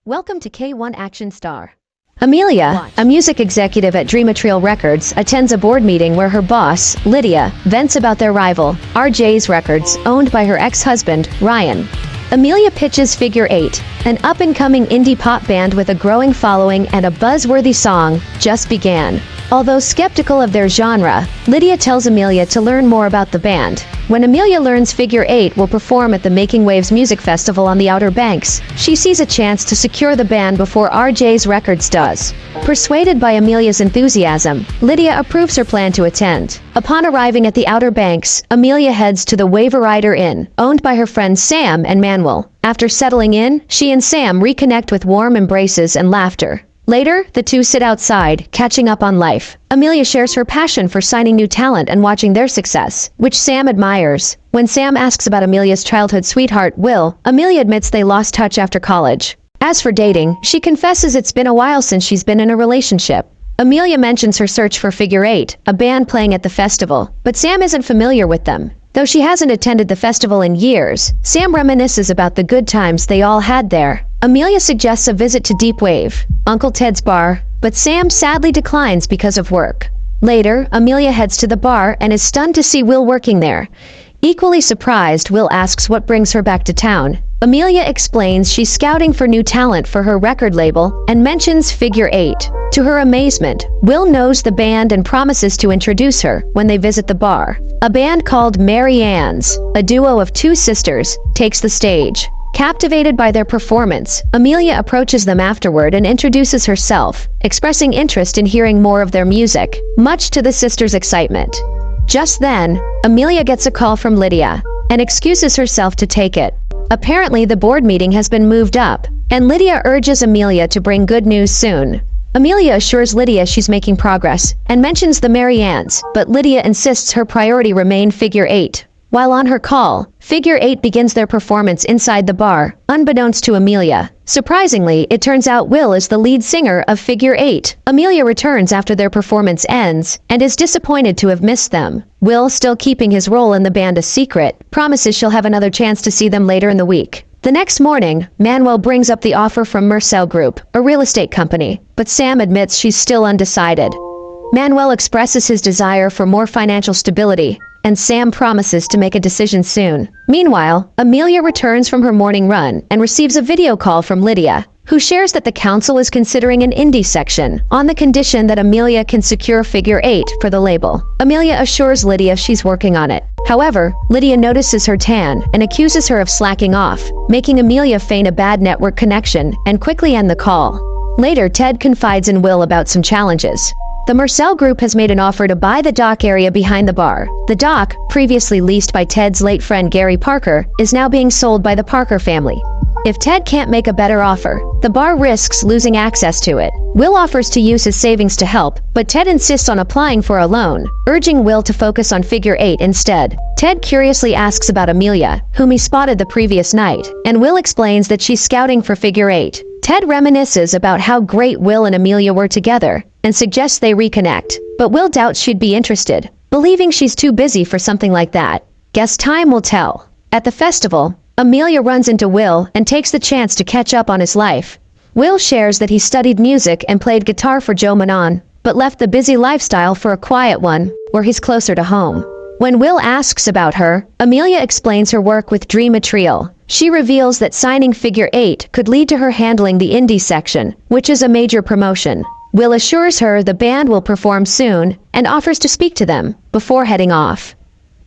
Welcome to K1 Action Star. Amelia, a music executive at Dreamatrial Records, attends a board meeting where her boss, Lydia, vents about their rival, RJ's Records, owned by her ex-husband, Ryan. Amelia pitches Figure 8, an up-and-coming indie pop band with a growing following and a buzzworthy song, Just Began. Although skeptical of their genre, Lydia tells Amelia to learn more about the band. When Amelia learns Figure 8 will perform at the Making Waves Music Festival on the Outer Banks, she sees a chance to secure the band before RJ's Records does. Persuaded by Amelia's enthusiasm, Lydia approves her plan to attend. Upon arriving at the Outer Banks, Amelia heads to the Waverider Inn, owned by her friends Sam and Manuel. After settling in, she and Sam reconnect with warm embraces and laughter. Later, the two sit outside, catching up on life. Amelia shares her passion for signing new talent and watching their success, which Sam admires. When Sam asks about Amelia's childhood sweetheart, Will, Amelia admits they lost touch after college. As for dating, she confesses it's been a while since she's been in a relationship. Amelia mentions her search for Figure 8, a band playing at the festival, but Sam isn't familiar with them. Though she hasn't attended the festival in years, Sam reminisces about the good times they all had there. Amelia suggests a visit to Deep Wave, Uncle Ted's bar, but Sam sadly declines because of work. Later, Amelia heads to the bar and is stunned to see Will working there. Equally surprised, Will asks what brings her back to town. Amelia explains she's scouting for new talent for her record label and mentions Figure 8. To her amazement, Will knows the band and promises to introduce her when they visit the bar. A band called Mary Ann's, a duo of two sisters, takes the stage. Captivated by their performance, Amelia approaches them afterward and introduces herself, expressing interest in hearing more of their music, much to the sisters' excitement. Just then, Amelia gets a call from Lydia and excuses herself to take it. Apparently, the board meeting has been moved up, and Lydia urges Amelia to bring good news soon. Amelia assures Lydia she's making progress and mentions the Mary Ann's, but Lydia insists her priority remain Figure 8. While on her call, Figure 8 begins their performance inside the bar, unbeknownst to Amelia. Surprisingly, it turns out Will is the lead singer of Figure 8. Amelia returns after their performance ends, and is disappointed to have missed them. Will, still keeping his role in the band a secret, promises she'll have another chance to see them later in the week. The next morning, Manuel brings up the offer from Mercell Group, a real estate company, but Sam admits she's still undecided. Manuel expresses his desire for more financial stability, and Sam promises to make a decision soon. Meanwhile, Amelia returns from her morning run and receives a video call from Lydia, who shares that the council is considering an indie section, on the condition that Amelia can secure Figure 8 for the label. Amelia assures Lydia she's working on it. However, Lydia notices her tan and accuses her of slacking off, making Amelia feign a bad network connection and quickly end the call. Later, Ted confides in Will about some challenges. The Mercell Group has made an offer to buy the dock area behind the bar. The dock, previously leased by Ted's late friend Gary Parker, is now being sold by the Parker family. If Ted can't make a better offer, the bar risks losing access to it. Will offers to use his savings to help, but Ted insists on applying for a loan, urging Will to focus on Figure 8 instead. Ted curiously asks about Amelia, whom he spotted the previous night, and Will explains that she's scouting for Figure 8. Ted reminisces about how great Will and Amelia were together, and suggests they reconnect, but Will doubts she'd be interested, believing she's too busy for something like that. Guess time will tell. At the festival, Amelia runs into Will and takes the chance to catch up on his life. Will shares that he studied music and played guitar for Joe Manon, but left the busy lifestyle for a quiet one, where he's closer to home. When Will asks about her, Amelia explains her work with Dreamatrial. She reveals that signing Figure 8 could lead to her handling the indie section, which is a major promotion. Will assures her the band will perform soon and offers to speak to them before heading off.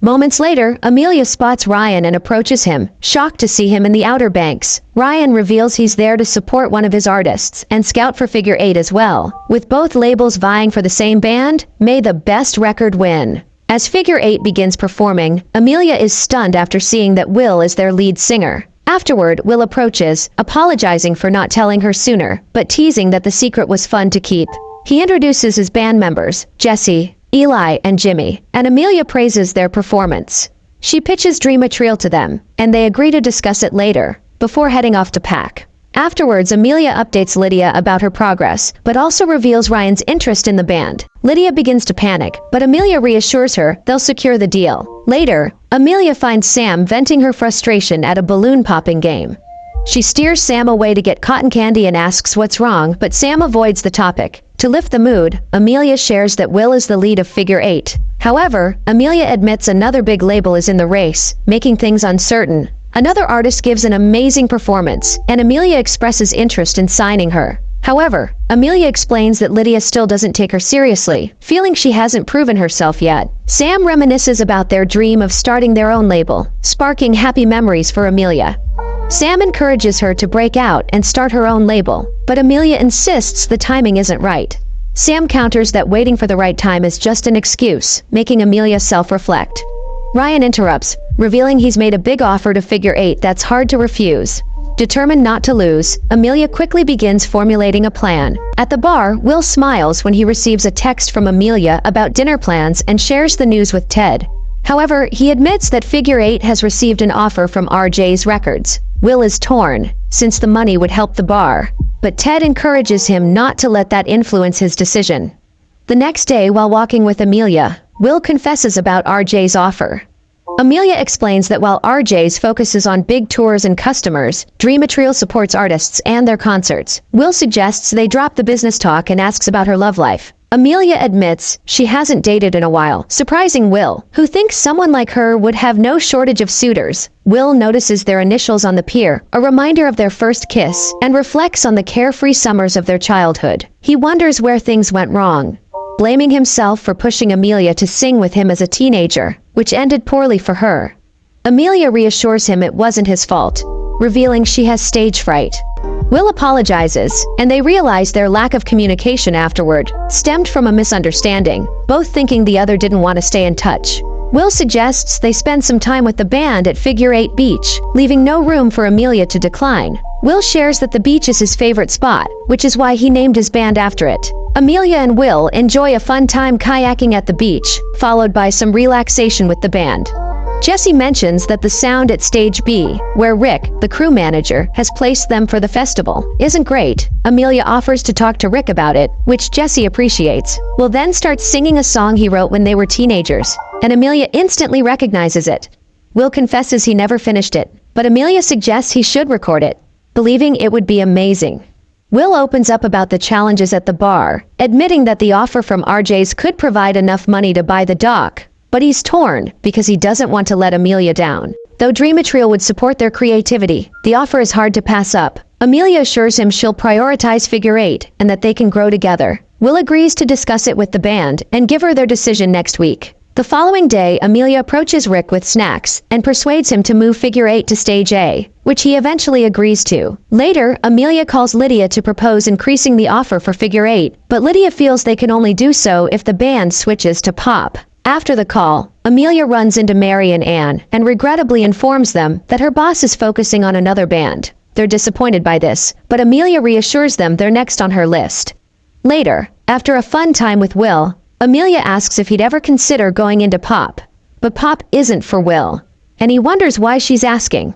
Moments later, Amelia spots Ryan and approaches him, shocked to see him in the Outer Banks. Ryan reveals he's there to support one of his artists and scout for Figure 8 as well. With both labels vying for the same band, may the best record win. As Figure 8 begins performing, Amelia is stunned after seeing that Will is their lead singer. Afterward, Will approaches, apologizing for not telling her sooner, but teasing that the secret was fun to keep. He introduces his band members, Jesse, Eli, and Jimmy, and Amelia praises their performance. She pitches Dreamatrial to them, and they agree to discuss it later, before heading off to pack. Afterwards, Amelia updates Lydia about her progress, but also reveals Ryan's interest in the band. Lydia begins to panic, but Amelia reassures her they'll secure the deal. Later, Amelia finds Sam venting her frustration at a balloon popping game. She steers Sam away to get cotton candy and asks what's wrong, but Sam avoids the topic. To lift the mood, Amelia shares that Will is the lead of Figure 8. However, Amelia admits another big label is in the race, making things uncertain. Another artist gives an amazing performance, and Amelia expresses interest in signing her. However, Amelia explains that Lydia still doesn't take her seriously, feeling she hasn't proven herself yet. Sam reminisces about their dream of starting their own label, sparking happy memories for Amelia. Sam encourages her to break out and start her own label, but Amelia insists the timing isn't right. Sam counters that waiting for the right time is just an excuse, making Amelia self-reflect. Ryan interrupts, revealing he's made a big offer to Figure 8 that's hard to refuse. Determined not to lose, Amelia quickly begins formulating a plan. At the bar, Will smiles when he receives a text from Amelia about dinner plans and shares the news with Ted. However, he admits that Figure 8 has received an offer from RJ's Records. Will is torn, since the money would help the bar, but Ted encourages him not to let that influence his decision. The next day, while walking with Amelia, Will confesses about RJ's offer. Amelia explains that while RJ's focuses on big tours and customers, Dreamatrial supports artists and their concerts. Will suggests they drop the business talk and asks about her love life. Amelia admits she hasn't dated in a while, surprising Will, who thinks someone like her would have no shortage of suitors. Will notices their initials on the pier, a reminder of their first kiss, and reflects on the carefree summers of their childhood. He wonders where things went wrong, blaming himself for pushing Amelia to sing with him as a teenager, which ended poorly for her. Amelia reassures him it wasn't his fault, revealing she has stage fright. Will apologizes, and they realize their lack of communication afterward stemmed from a misunderstanding, both thinking the other didn't want to stay in touch. Will suggests they spend some time with the band at Figure 8 Beach, leaving no room for Amelia to decline. Will shares that the beach is his favorite spot, which is why he named his band after it. Amelia and Will enjoy a fun time kayaking at the beach, followed by some relaxation with the band. Jesse mentions that the sound at Stage B, where Rick, the crew manager, has placed them for the festival, isn't great. Amelia offers to talk to Rick about it, which Jesse appreciates. Will then starts singing a song he wrote when they were teenagers, and Amelia instantly recognizes it. Will confesses he never finished it, but Amelia suggests he should record it, believing it would be amazing. Will opens up about the challenges at the bar, admitting that the offer from RJ's could provide enough money to buy the dock, but he's torn because he doesn't want to let Amelia down. Though Dreamatrial would support their creativity, the offer is hard to pass up. Amelia assures him she'll prioritize Figure 8 and that they can grow together. Will agrees to discuss it with the band and give her their decision next week. The following day, Amelia approaches Rick with snacks and persuades him to move Figure 8 to Stage A, which he eventually agrees to. Later, Amelia calls Lydia to propose increasing the offer for Figure 8, but Lydia feels they can only do so if the band switches to pop. After the call, Amelia runs into Mary and Anne and regrettably informs them that her boss is focusing on another band. They're disappointed by this, but Amelia reassures them they're next on her list. Later, after a fun time with Will, Amelia asks if he'd ever consider going into pop. But pop isn't for Will, and he wonders why she's asking.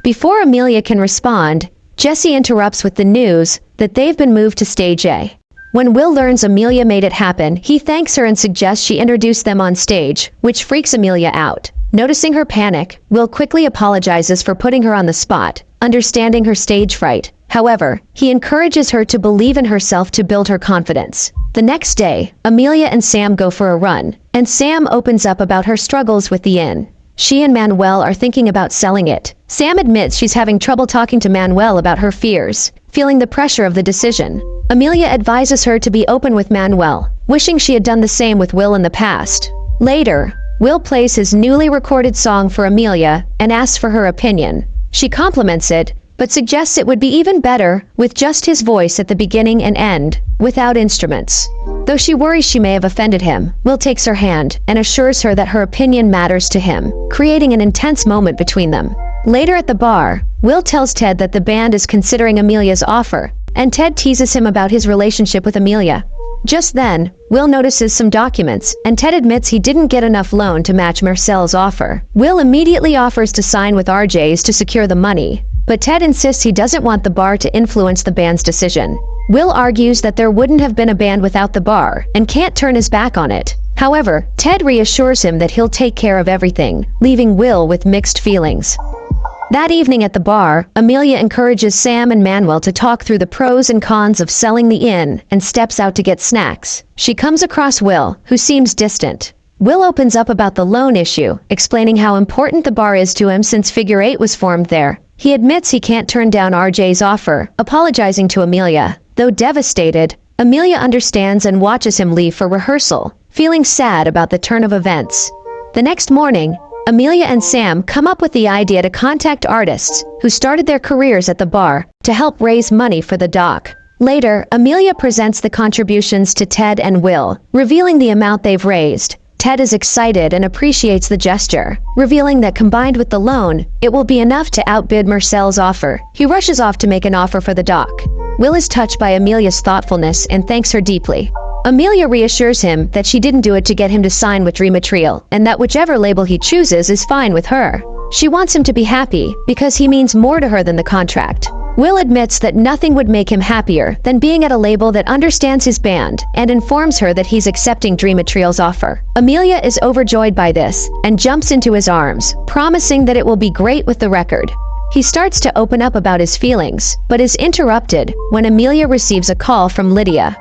Before Amelia can respond, Jesse interrupts with the news that they've been moved to Stage A. When Will learns Amelia made it happen, he thanks her and suggests she introduce them on stage, which freaks Amelia out. Noticing her panic, Will quickly apologizes for putting her on the spot, understanding her stage fright. However, he encourages her to believe in herself to build her confidence. The next day, Amelia and Sam go for a run, and Sam opens up about her struggles with the inn. She and Manuel are thinking about selling it. Sam admits she's having trouble talking to Manuel about her fears, feeling the pressure of the decision. Amelia advises her to be open with Manuel, wishing she had done the same with Will in the past. Later, Will plays his newly recorded song for Amelia and asks for her opinion. She compliments it, but suggests it would be even better with just his voice at the beginning and end, without instruments. Though she worries she may have offended him, Will takes her hand and assures her that her opinion matters to him, creating an intense moment between them. Later at the bar, Will tells Ted that the band is considering Amelia's offer, and Ted teases him about his relationship with Amelia. Just then, Will notices some documents, and Ted admits he didn't get enough loan to match Marcel's offer. Will immediately offers to sign with RJ's to secure the money, but Ted insists he doesn't want the bar to influence the band's decision. Will argues that there wouldn't have been a band without the bar, and can't turn his back on it. However, Ted reassures him that he'll take care of everything, leaving Will with mixed feelings. That evening at the bar, Amelia encourages Sam and Manuel to talk through the pros and cons of selling the inn and steps out to get snacks. She comes across Will, who seems distant. Will opens up about the loan issue, explaining how important the bar is to him since Figure 8 was formed there. He admits he can't turn down RJ's offer, apologizing to Amelia. Though devastated, Amelia understands and watches him leave for rehearsal, feeling sad about the turn of events. The next morning, Amelia and Sam come up with the idea to contact artists who started their careers at the bar to help raise money for the dock. Later, Amelia presents the contributions to Ted and Will, revealing the amount they've raised. Ted is excited and appreciates the gesture, revealing that combined with the loan, it will be enough to outbid Marcel's offer. He rushes off to make an offer for the dock. Will is touched by Amelia's thoughtfulness and thanks her deeply. Amelia reassures him that she didn't do it to get him to sign with Dream Material, and that whichever label he chooses is fine with her. She wants him to be happy, because he means more to her than the contract. Will admits that nothing would make him happier than being at a label that understands his band, and informs her that he's accepting Dream Material's offer. Amelia is overjoyed by this, and jumps into his arms, promising that it will be great with the record. He starts to open up about his feelings, but is interrupted when Amelia receives a call from Lydia.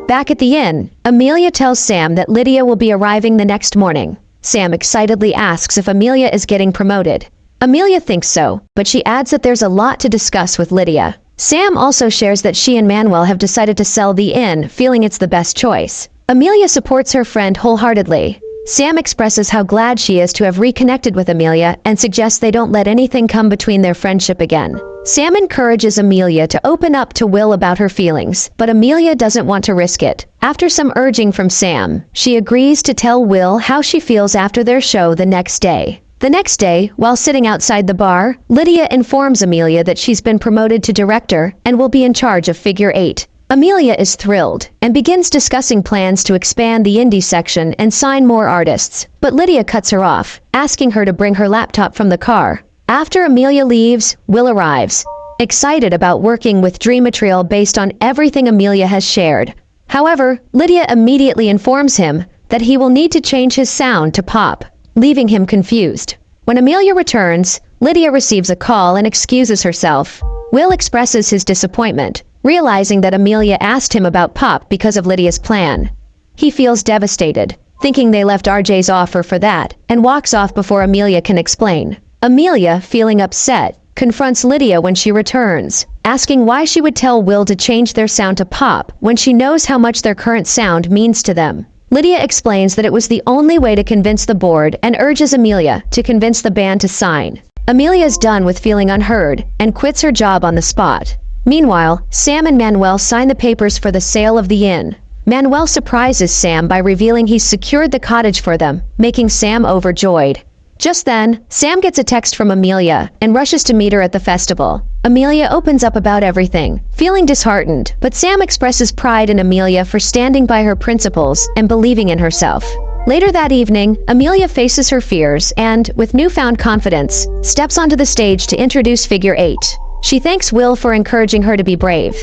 Back at the inn, Amelia tells Sam that Lydia will be arriving the next morning. Sam excitedly asks if Amelia is getting promoted. Amelia thinks so, but she adds that there's a lot to discuss with Lydia. Sam also shares that she and Manuel have decided to sell the inn, feeling it's the best choice. Amelia supports her friend wholeheartedly. Sam expresses how glad she is to have reconnected with Amelia and suggests they don't let anything come between their friendship again. Sam encourages Amelia to open up to Will about her feelings, but Amelia doesn't want to risk it. After some urging from Sam, she agrees to tell Will how she feels after their show the next day. The next day, while sitting outside the bar, Lydia informs Amelia that she's been promoted to director and will be in charge of Figure 8. Amelia is thrilled and begins discussing plans to expand the indie section and sign more artists, but Lydia cuts her off, asking her to bring her laptop from the car. After Amelia leaves, Will arrives, excited about working with Dream Material based on everything Amelia has shared. However, Lydia immediately informs him that he will need to change his sound to pop, leaving him confused. When Amelia returns, Lydia receives a call and excuses herself. Will expresses his disappointment, realizing that Amelia asked him about pop because of Lydia's plan. He feels devastated, thinking they left RJ's offer for that, and walks off before Amelia can explain. Amelia, feeling upset, confronts Lydia when she returns, asking why she would tell Will to change their sound to pop when she knows how much their current sound means to them. Lydia explains that it was the only way to convince the board and urges Amelia to convince the band to sign. Amelia is done with feeling unheard and quits her job on the spot. Meanwhile, Sam and Manuel sign the papers for the sale of the inn. Manuel surprises Sam by revealing he's secured the cottage for them, making Sam overjoyed. Just then, Sam gets a text from Amelia and rushes to meet her at the festival. Amelia opens up about everything, feeling disheartened, but Sam expresses pride in Amelia for standing by her principles and believing in herself. Later that evening, Amelia faces her fears and, with newfound confidence, steps onto the stage to introduce Figure 8. She thanks Will for encouraging her to be brave.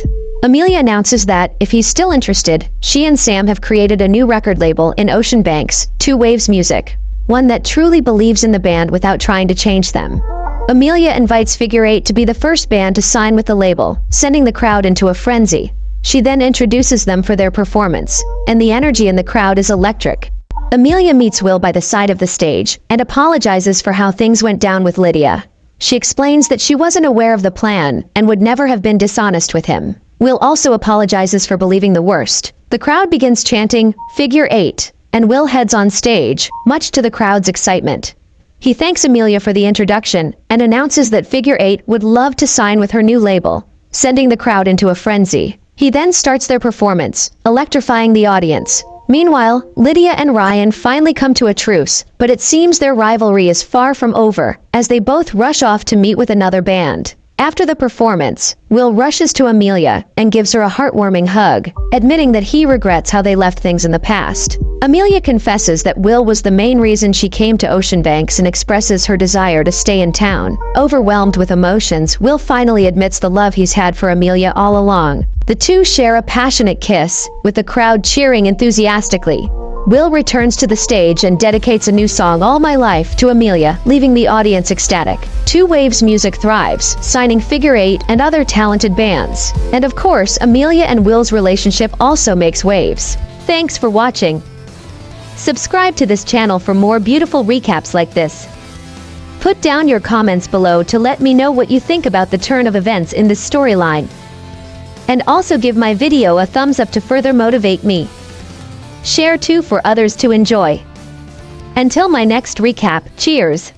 Amelia announces that, if he's still interested, she and Sam have created a new record label in Ocean Banks, Two Waves Music, one that truly believes in the band without trying to change them. Amelia invites Figure 8 to be the first band to sign with the label, sending the crowd into a frenzy. She then introduces them for their performance, and the energy in the crowd is electric. Amelia meets Will by the side of the stage and apologizes for how things went down with Lydia. She explains that she wasn't aware of the plan and would never have been dishonest with him. Will also apologizes for believing the worst. The crowd begins chanting, "Figure 8," and Will heads on stage, much to the crowd's excitement. He thanks Amelia for the introduction and announces that Figure 8 would love to sign with her new label, sending the crowd into a frenzy. He then starts their performance, electrifying the audience. Meanwhile, Lydia and Ryan finally come to a truce, but it seems their rivalry is far from over, as they both rush off to meet with another band. After the performance, Will rushes to Amelia and gives her a heartwarming hug, admitting that he regrets how they left things in the past. Amelia confesses that Will was the main reason she came to Ocean Banks and expresses her desire to stay in town. Overwhelmed with emotions, Will finally admits the love he's had for Amelia all along. The two share a passionate kiss, with the crowd cheering enthusiastically. Will returns to the stage and dedicates a new song, All My Life, to Amelia, leaving the audience ecstatic. Two Waves music thrives, signing Figure Eight and other talented bands. And of course, Amelia and Will's relationship also makes waves. Thanks for watching. Subscribe to this channel for more beautiful recaps like this. Put down your comments below to let me know what you think about the turn of events in this storyline. And also give my video a thumbs up to further motivate me. Share too for others to enjoy. Until my next recap, cheers!